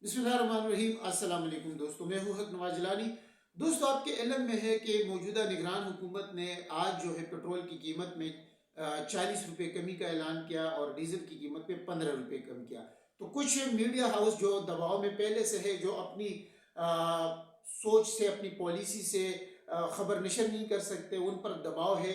बिस्मिल्लाहिर्रहमानिर्रहीम। अस्सलाम वालेकुम दोस्तों, मैं हूँ हक नवाज जिलानी। दोस्तों, आपके इल्म में है कि मौजूदा निगरान हुकूमत ने आज जो है पेट्रोल की कीमत में 40 रुपये कमी का ऐलान किया और डीजल की कीमत में 15 रुपये कम किया। तो कुछ मीडिया हाउस जो दबाव में पहले से है, जो अपनी सोच से, अपनी पॉलिसी से खबर नशर नहीं कर सकते, उन पर दबाव है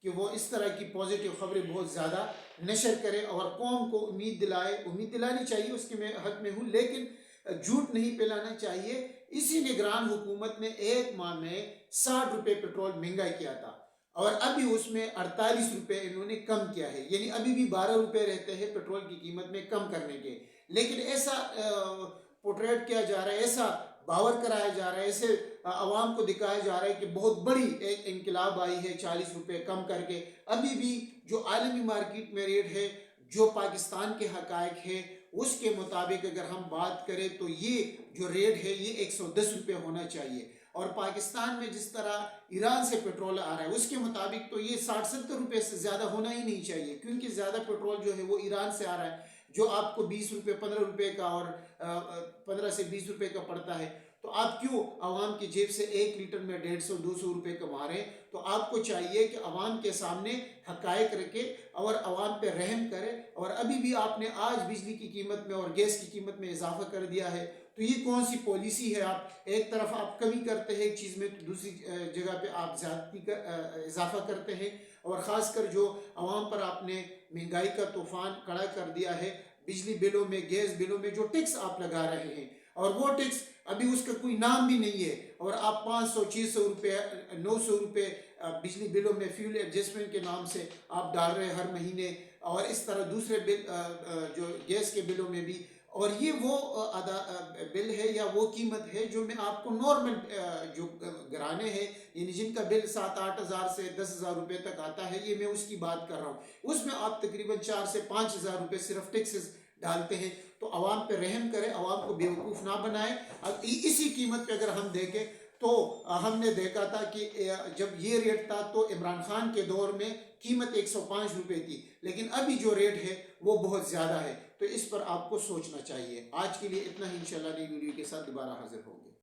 कि वो इस तरह की पॉजिटिव खबरें बहुत ज़्यादा नशर करें और कौम को उम्मीद दिलाए। उम्मीद दिलानी चाहिए, उसके मैं हक में हूँ, लेकिन झूठ नहीं फैलाना चाहिए। इसी निगरान हुकूमत ने एक माह में 60 रुपये पेट्रोल महंगा किया था और अभी उसमें 48 रुपये इन्होंने कम किया है, यानी अभी भी 12 रुपये रहते हैं पेट्रोल की कीमत में कम करने के। लेकिन ऐसा पोर्ट्रेट किया जा रहा है, ऐसा बावर कराया जा रहा है, ऐसे आवाम को दिखाया जा रहा है कि बहुत बड़ी एक इनकलाब आई है 40 रुपये कम करके। अभी भी जो आलमी मार्केट में रेट है, जो पाकिस्तान के हकायक है, उसके मुताबिक अगर हम बात करें तो ये जो रेट है ये 110 रुपये होना चाहिए। और पाकिस्तान में जिस तरह ईरान से पेट्रोल आ रहा है उसके मुताबिक तो ये 60-70 रुपये से ज़्यादा होना ही नहीं चाहिए, क्योंकि ज़्यादा पेट्रोल जो है वो ईरान से आ रहा है, जो आपको 20 रुपये 15 रुपये का और 15 से 20 रुपये का पड़ता है। तो आप क्यों आवाम की जेब से 1 लीटर में 150-200 रुपये कमा रहे हैं? तो आपको चाहिए कि आवाम के सामने हकायक रखे और आवाम पे रहम करे। और अभी भी आपने आज बिजली की कीमत में और गैस की कीमत में इजाफा कर दिया है, तो ये कौन सी पॉलिसी है? आप एक तरफ आप कमी करते हैं एक चीज़ में, तो दूसरी जगह पे आप ज्यादती का इजाफा करते हैं। और ख़ासकर जो आवाम पर आपने महंगाई का तूफान खड़ा कर दिया है, बिजली बिलों में, गैस बिलों में जो टैक्स आप लगा रहे हैं, और वो टैक्स अभी उसका कोई नाम भी नहीं है, और आप 500-600 रुपये 900 रुपये बिजली बिलों में फ्यूल एडजस्टमेंट के नाम से आप डाल रहे हैं हर महीने। और इस तरह दूसरे बिल जो गैस के बिलों में भी। और ये वो बिल है या वो कीमत है जो मैं आपको नॉर्मल जो घराने हैं, यानी जिनका बिल 7-8 हज़ार से 10 हज़ार रुपये तक आता है, ये मैं उसकी बात कर रहा हूँ। उसमें आप तकरीबन 4 से 5 हज़ार रुपये सिर्फ टैक्सेस डालते हैं। तो आवाम पे रहम करें, आवाम को बेवकूफ़ ना बनाएं। अब इसी कीमत पे अगर हम देखें तो हमने देखा था कि जब ये रेट था तो इमरान खान के दौर में कीमत 105 रुपये थी, लेकिन अभी जो रेट है वो बहुत ज़्यादा है। तो इस पर आपको सोचना चाहिए। आज के लिए इतना ही, इंशाल्लाह नई वीडियो के साथ दोबारा हाजिर होंगे।